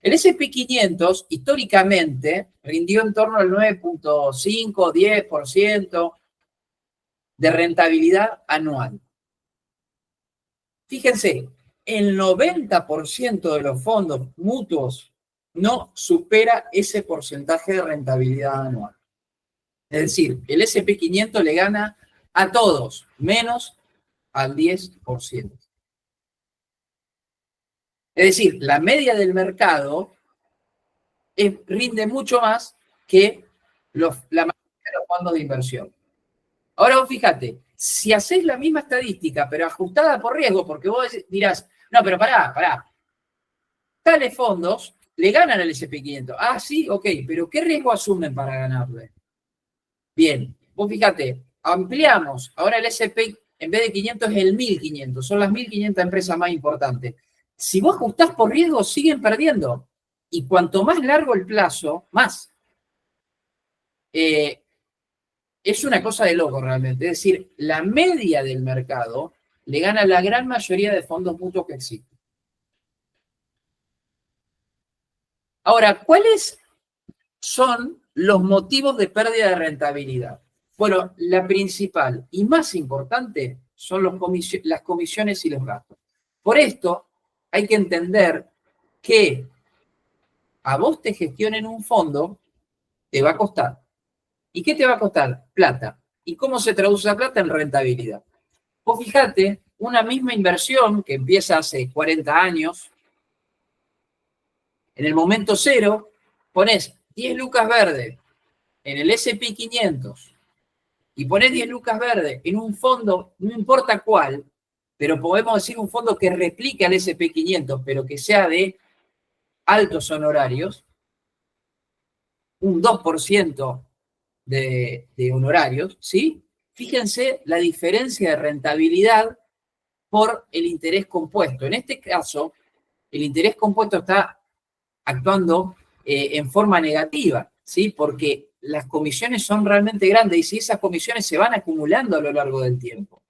El S&P 500 históricamente rindió en torno al 9.5, 10% de rentabilidad anual. Fíjense, el 90% de los fondos mutuos no supera ese porcentaje de rentabilidad anual. Es decir, el S&P 500 le gana a todos, menos al 10%. Es decir, la media del mercado rinde mucho más que la mayoría de los fondos de inversión. Ahora vos fíjate, si hacés la misma estadística, pero ajustada por riesgo, porque vos dirás, no, pero pará, tales fondos le ganan al S&P 500. Ah, sí, ok, pero ¿qué riesgo asumen para ganarle? Bien, vos fíjate, ampliamos, ahora el S&P en vez de 500 es el 1500, son las 1500 empresas más importantes. Si vos ajustás por riesgo, siguen perdiendo. Y cuanto más largo el plazo, más. Es una cosa de loco realmente. Es decir, la media del mercado le gana a la gran mayoría de fondos mutuos que existen. Ahora, ¿cuáles son los motivos de pérdida de rentabilidad? Bueno, la principal y más importante son las comisiones y los gastos. Por esto, hay que entender que a vos te gestionen un fondo, te va a costar. ¿Y qué te va a costar? Plata. ¿Y cómo se traduce la plata? En rentabilidad. Vos fijate, una misma inversión que empieza hace 40 años, en el momento cero, ponés 10 lucas verdes en el S&P 500 y ponés 10 lucas verdes en un fondo, no importa cuál, pero podemos decir un fondo que replique al S&P 500, pero que sea de altos honorarios, un 2% de honorarios, ¿sí? Fíjense la diferencia de rentabilidad por el interés compuesto. En este caso, el interés compuesto está actuando en forma negativa, ¿sí? Porque las comisiones son realmente grandes y si esas comisiones se van acumulando a lo largo del tiempo.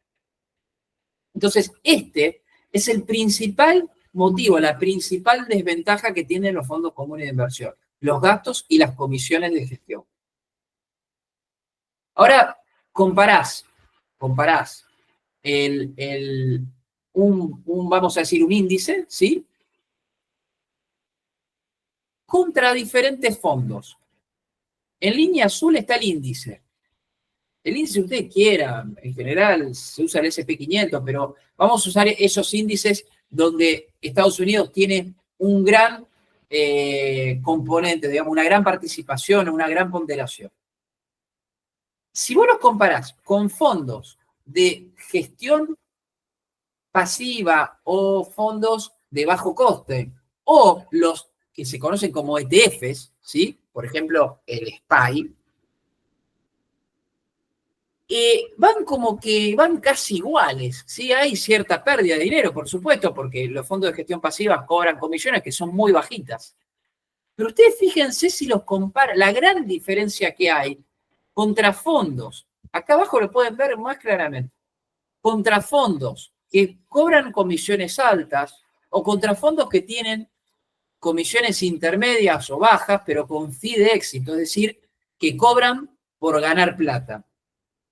Entonces, este es el principal motivo, la principal desventaja que tienen los fondos comunes de inversión, los gastos y las comisiones de gestión. Ahora, comparás vamos a decir, un índice, ¿sí? Contra diferentes fondos. En línea azul está el índice. El índice que ustedes quieran, en general se usa el SP500, pero vamos a usar esos índices donde Estados Unidos tiene un gran componente, digamos, una gran participación, una gran ponderación. Si vos los comparás con fondos de gestión pasiva o fondos de bajo coste, o los que se conocen como ETFs, ¿sí? Por ejemplo, el SPY, van casi iguales, ¿sí? Hay cierta pérdida de dinero, por supuesto, porque los fondos de gestión pasiva cobran comisiones que son muy bajitas. Pero ustedes fíjense si los comparan, la gran diferencia que hay contra fondos, acá abajo lo pueden ver más claramente, contra fondos que cobran comisiones altas o contra fondos que tienen comisiones intermedias o bajas, pero con fee de éxito, es decir, que cobran por ganar plata.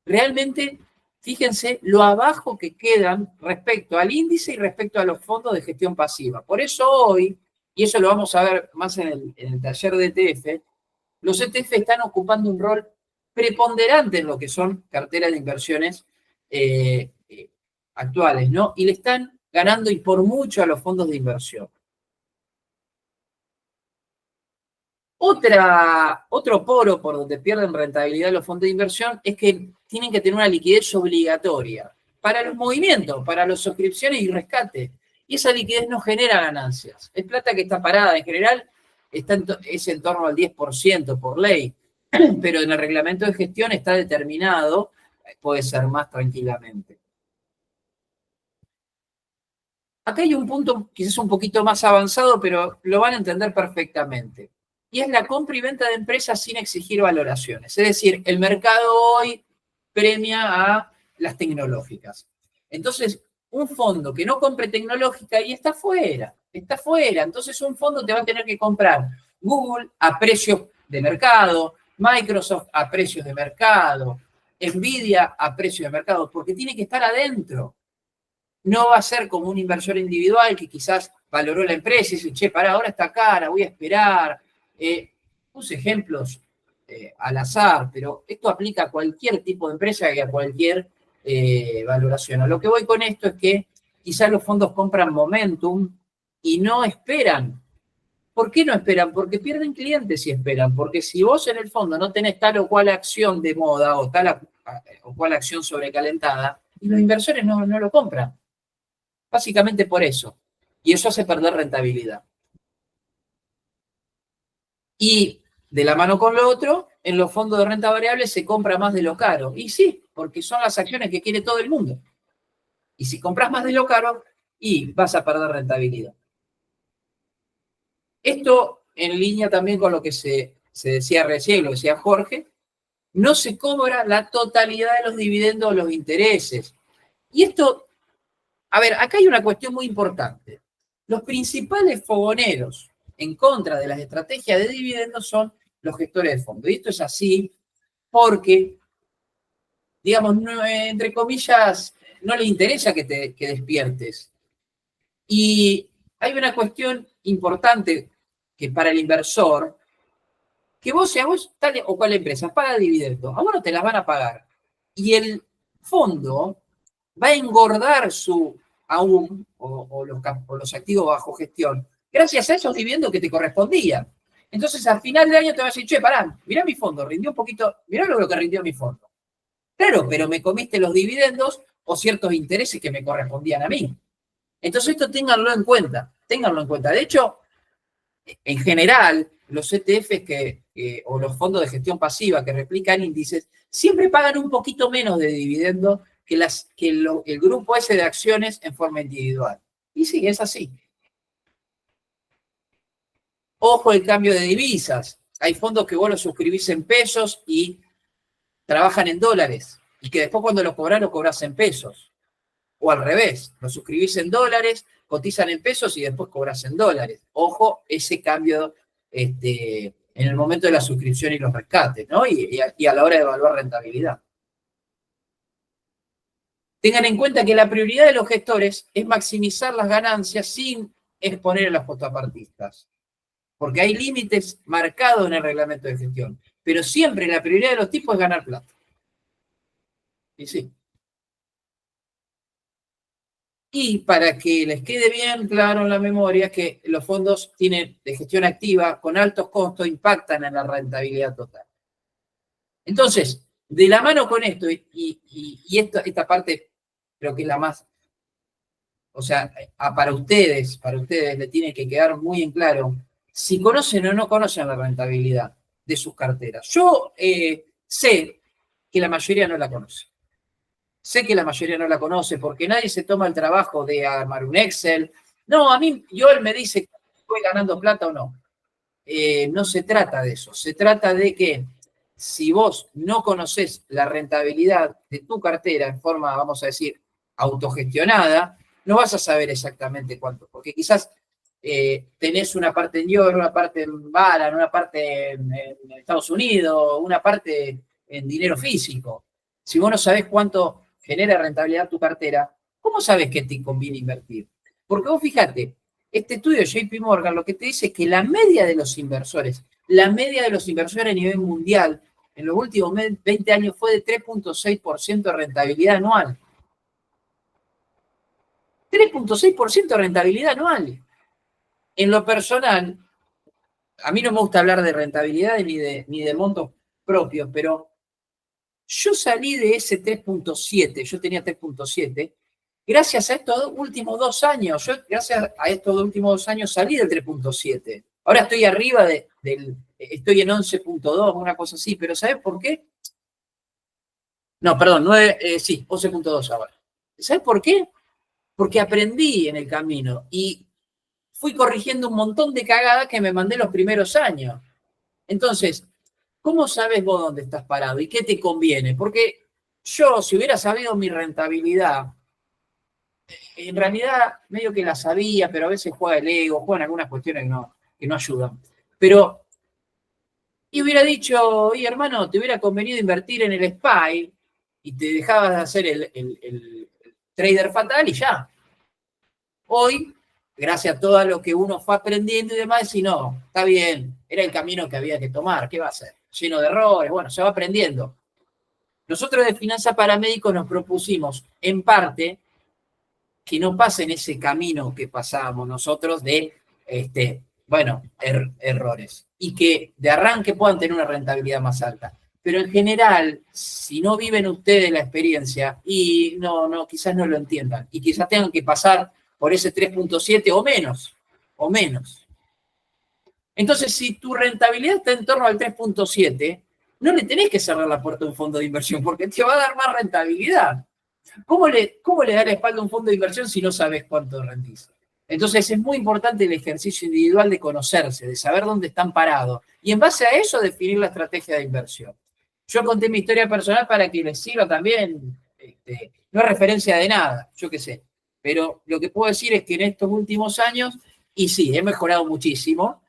Realmente, fíjense lo abajo que quedan respecto al índice y respecto a los fondos de gestión pasiva. Por eso hoy, y eso lo vamos a ver más en el taller de ETF, los ETF están ocupando un rol preponderante en lo que son carteras de inversiones actuales, ¿no? Y le están ganando y por mucho a los fondos de inversión. Otro poro por donde pierden rentabilidad los fondos de inversión es que tienen que tener una liquidez obligatoria para los movimientos, para las suscripciones y rescate. Y esa liquidez no genera ganancias. Es plata que está parada. En general es en torno al 10% por ley, pero en el reglamento de gestión está determinado, puede ser más tranquilamente. Acá hay un punto quizás un poquito más avanzado, pero lo van a entender perfectamente. Y es la compra y venta de empresas sin exigir valoraciones. Es decir, el mercado hoy premia a las tecnológicas. Entonces, un fondo que no compre tecnológica y está fuera. Entonces, un fondo te va a tener que comprar Google a precios de mercado, Microsoft a precios de mercado, Nvidia a precios de mercado, porque tiene que estar adentro. No va a ser como un inversor individual que quizás valoró la empresa y dice, che, pará, ahora está cara, voy a esperar. Puse ejemplos al azar, pero esto aplica a cualquier tipo de empresa y a cualquier valoración. A lo que voy con esto es que quizás los fondos compran momentum y no esperan. ¿Por qué no esperan? Porque pierden clientes si esperan. Porque si vos en el fondo no tenés tal o cual acción de moda o tal o cual acción sobrecalentada, y los inversores no lo compran. Básicamente por eso. Y eso hace perder rentabilidad. Y de la mano con lo otro, en los fondos de renta variable se compra más de lo caro. Y sí, porque son las acciones que quiere todo el mundo. Y si compras más de lo caro, y vas a perder rentabilidad. Esto en línea también con lo que se decía recién, lo decía Jorge, no se cobra la totalidad de los dividendos o los intereses. Y esto, a ver, acá hay una cuestión muy importante. Los principales fogoneros en contra de las estrategias de dividendos son los gestores de fondos. Y esto es así porque, digamos, no, entre comillas, no le interesa que despiertes. Y hay una cuestión importante que para el inversor, que vos, tal o cual empresa paga dividendos, a vos no te las van a pagar. Y el fondo va a engordar su AUM o los activos bajo gestión gracias a esos dividendos que te correspondían. Entonces, al final del año te vas a decir, che, pará, mirá mi fondo, rindió un poquito, mirá lo que rindió mi fondo. Claro, pero me comiste los dividendos o ciertos intereses que me correspondían a mí. Entonces, esto ténganlo en cuenta. De hecho, en general, los ETFs o los fondos de gestión pasiva que replican índices siempre pagan un poquito menos de dividendos que el grupo ese de acciones en forma individual. Y sí, es así. Ojo el cambio de divisas. Hay fondos que vos los suscribís en pesos y trabajan en dólares. Y que después cuando los cobrás en pesos. O al revés, lo suscribís en dólares, cotizan en pesos y después cobras en dólares. Ojo, ese cambio en el momento de la suscripción y los rescates, ¿no? Y a la hora de evaluar rentabilidad. Tengan en cuenta que la prioridad de los gestores es maximizar las ganancias sin exponer a los contrapartistas. Porque hay límites marcados en el reglamento de gestión. Pero siempre la prioridad de los tipos es ganar plata. Y sí. Y para que les quede bien claro en la memoria que los fondos de gestión activa con altos costos impactan en la rentabilidad total. Entonces, de la mano con esto, y esta parte creo que es la más, o sea, para ustedes le tiene que quedar muy en claro si conocen o no conocen la rentabilidad de sus carteras. Yo sé que la mayoría no la conoce. Sé que la mayoría no la conoce porque nadie se toma el trabajo de armar un Excel. No, a mí, él me dice que estoy ganando plata o no. No se trata de eso. Se trata de que si vos no conocés la rentabilidad de tu cartera en forma, vamos a decir, autogestionada, no vas a saber exactamente cuánto. Porque quizás tenés una parte en euro, una parte en Balan, una parte en Estados Unidos, una parte en dinero físico. Si vos no sabés cuánto genera rentabilidad tu cartera, ¿cómo sabes que te conviene invertir? Porque vos fíjate, este estudio de JP Morgan lo que te dice es que la media de los inversores a nivel mundial en los últimos 20 años fue de 3.6% de rentabilidad anual. 3.6% de rentabilidad anual. En lo personal, a mí no me gusta hablar de rentabilidad ni de montos propios, pero yo salí de ese 3.7, yo tenía 3.7, gracias a estos últimos 2 años. Yo, gracias a estos últimos 2 años, salí del 3.7. Ahora estoy arriba estoy en 11.2, una cosa así, pero ¿sabes por qué? No, perdón, 11.2 ahora. ¿Sabes por qué? Porque aprendí en el camino y fui corrigiendo un montón de cagadas que me mandé los primeros años. Entonces, ¿cómo sabes vos dónde estás parado y qué te conviene? Porque yo, si hubiera sabido mi rentabilidad, en realidad medio que la sabía, pero a veces juega el ego, juegan algunas cuestiones que no ayudan. Pero, y hubiera dicho, oye hermano, te hubiera convenido invertir en el SPY y te dejabas de hacer el trader fatal y ya. Hoy, gracias a todo lo que uno fue aprendiendo y demás, si no, está bien, era el camino que había que tomar, ¿qué va a hacer? Lleno de errores, bueno, se va aprendiendo. Nosotros de Finanzas para Médicos nos propusimos, en parte, que no pasen ese camino que pasábamos nosotros de, errores. Y que de arranque puedan tener una rentabilidad más alta. Pero en general, si no viven ustedes la experiencia, y quizás no lo entiendan, y quizás tengan que pasar por ese 3.7 o menos. Entonces, si tu rentabilidad está en torno al 3.7, no le tenés que cerrar la puerta a un fondo de inversión, porque te va a dar más rentabilidad. ¿Cómo le da la espalda a un fondo de inversión si no sabes cuánto rendís? Entonces, es muy importante el ejercicio individual de conocerse, de saber dónde están parados, y en base a eso definir la estrategia de inversión. Yo conté mi historia personal para que les sirva también, no es referencia de nada, yo qué sé. Pero lo que puedo decir es que en estos últimos años, y sí, he mejorado muchísimo,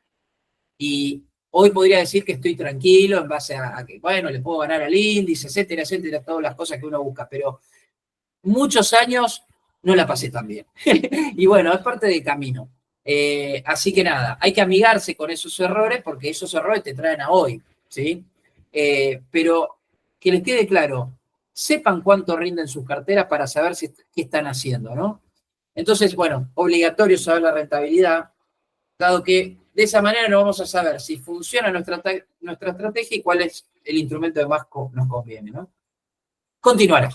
y hoy podría decir que estoy tranquilo en base a que, bueno, le puedo ganar al índice, etcétera, todas las cosas que uno busca, pero muchos años no la pasé tan bien. Y bueno, es parte del camino. Así que nada, hay que amigarse con esos errores porque esos errores te traen a hoy, ¿sí? Pero que les quede claro, sepan cuánto rinden sus carteras para saber qué están haciendo, ¿no? Entonces, bueno, obligatorio saber la rentabilidad, dado que de esa manera no vamos a saber si funciona nuestra estrategia y cuál es el instrumento que más nos conviene, ¿no? Continuará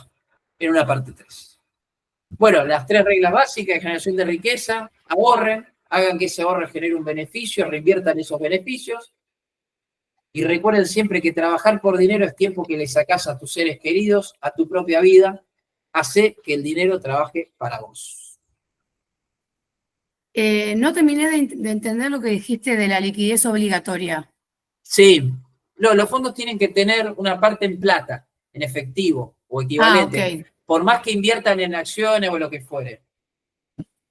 en una parte 3. Bueno, las 3 reglas básicas de generación de riqueza: ahorren, hagan que ese ahorro genere un beneficio, reinviertan esos beneficios. Y recuerden siempre que trabajar por dinero es tiempo que le sacás a tus seres queridos, a tu propia vida. Hace que el dinero trabaje para vos. No terminé de entender lo que dijiste de la liquidez obligatoria. Sí, los fondos tienen que tener una parte en plata, en efectivo o equivalente. por más que inviertan en acciones o lo que fuere.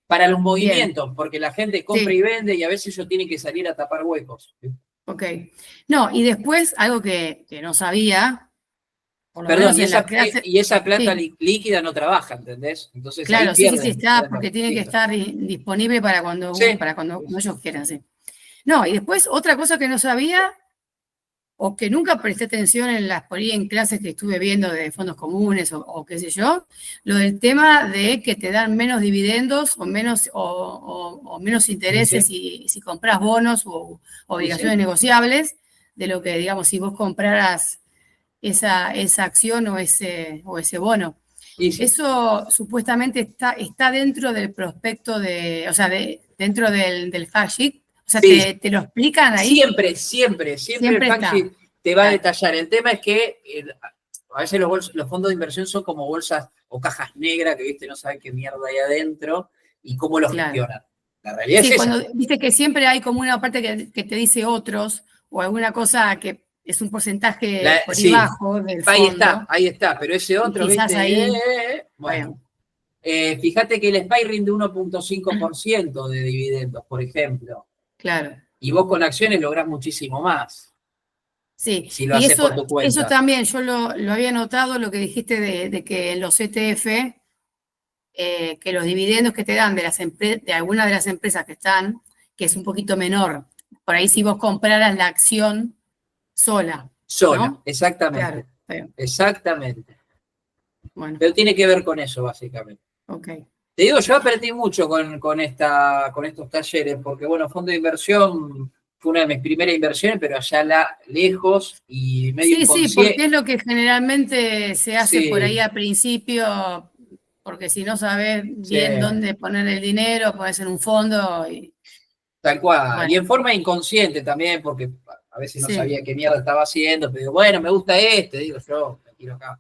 Para los movimientos, porque la gente compra Sí. y vende y a veces ellos tienen que salir a tapar huecos. Ok. No, y después algo que no sabía, por lo Perdón, menos en la clase. y esa plata Sí, líquida no trabaja, ¿entendés? Entonces ahí claro, sí, pierden. está, porque tiene que estar disponible para cuando Sí. ellos quieran, sí. No, y después otra cosa que no sabía, o que nunca presté atención por ahí en clases que estuve viendo de fondos comunes o qué sé yo, lo del tema de que te dan menos dividendos o menos intereses si compras bonos o obligaciones negociables, de lo que, digamos, si vos compraras esa acción o ese bono. Y sí. Eso supuestamente está dentro del prospecto o sea, dentro del fact sheet. O sea, Sí. te lo explican ahí. Siempre el Siempre fact está. sheet te va a Claro. detallar. El tema es que a veces los fondos de inversión son como bolsas o cajas negras que, viste, no saben qué mierda hay adentro y cómo lo Claro. gestionan. La realidad Sí, es esa. cuando viste que siempre hay como una parte que te dice otros o alguna cosa que es un porcentaje por ahí Sí, bajo del fondo. ahí está, pero ese Y otro, quizás viste, ahí, bueno. Fíjate que el SPY rinde 1.5% de dividendos, por ejemplo, claro. y vos con acciones lográs muchísimo más, Sí, si lo y haces por tu eso cuenta. también yo lo había notado, lo que dijiste de que en los ETF, que los dividendos que te dan de alguna de las empresas que están, que es un poquito menor, por ahí si vos compraras la acción sola, Sola, ¿no? exactamente. Claro, Exactamente. bueno, Pero tiene que ver con eso, básicamente. ok. Te digo, yo aprendí mucho con estos talleres, porque, bueno, fondo de inversión fue una de mis primeras inversiones, pero allá lejos y medio Sí, porque inconsciente. es lo que generalmente se hace por ahí Sí, al principio, porque si no sabes sí, bien dónde poner el dinero, pones en un fondo y tal cual. Y bueno, en forma inconsciente también, porque a veces no sí. sabía qué mierda estaba haciendo, pero digo, bueno, me gusta digo yo, me tiro acá.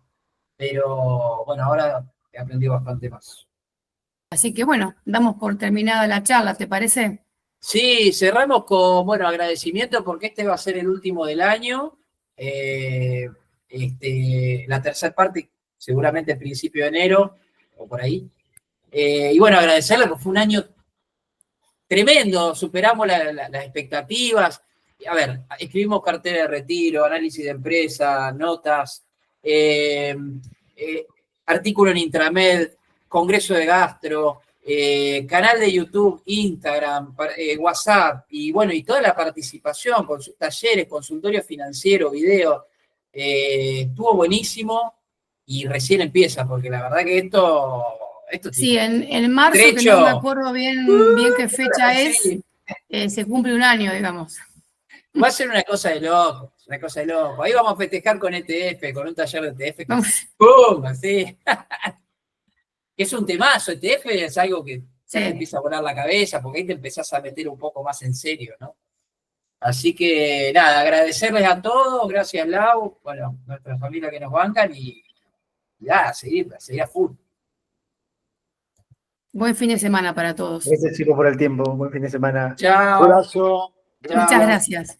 Pero, bueno, ahora he aprendido bastante más. Así que bueno, damos por terminada la charla, ¿te parece? Sí, cerramos con, bueno, agradecimiento porque este va a ser el último del año. Eh, la tercera parte, seguramente a principio de enero, o por ahí. Y bueno, agradecerle porque fue un año tremendo, superamos las expectativas. A ver, escribimos cartera de retiro, análisis de empresa, notas, eh, artículo en Intramed, congreso de gastro, canal de YouTube, Instagram, WhatsApp, y bueno, y toda la participación, con sus talleres, consultorio financiero, video, estuvo buenísimo y recién empieza, porque la verdad que esto Sí, tiene en marzo, que no me trecho. acuerdo bien qué fecha es, Sí, se cumple un año, digamos. va a ser una cosa de loco, una cosa de loco. Ahí vamos a festejar con ETF, con un taller de ETF que Vamos, ¡pum! Así. Es un temazo, ETF es algo que ya te sí. empieza a volar la cabeza, porque ahí te empezás a meter un poco más en serio, ¿no? Así que nada, agradecerles a todos, gracias Lau, bueno, nuestra familia que nos bancan y nada, seguir a full. Buen fin de semana para todos. Gracias, chicos, por el tiempo. Buen fin de semana. Chao, Abrazo. Muchas chao. gracias.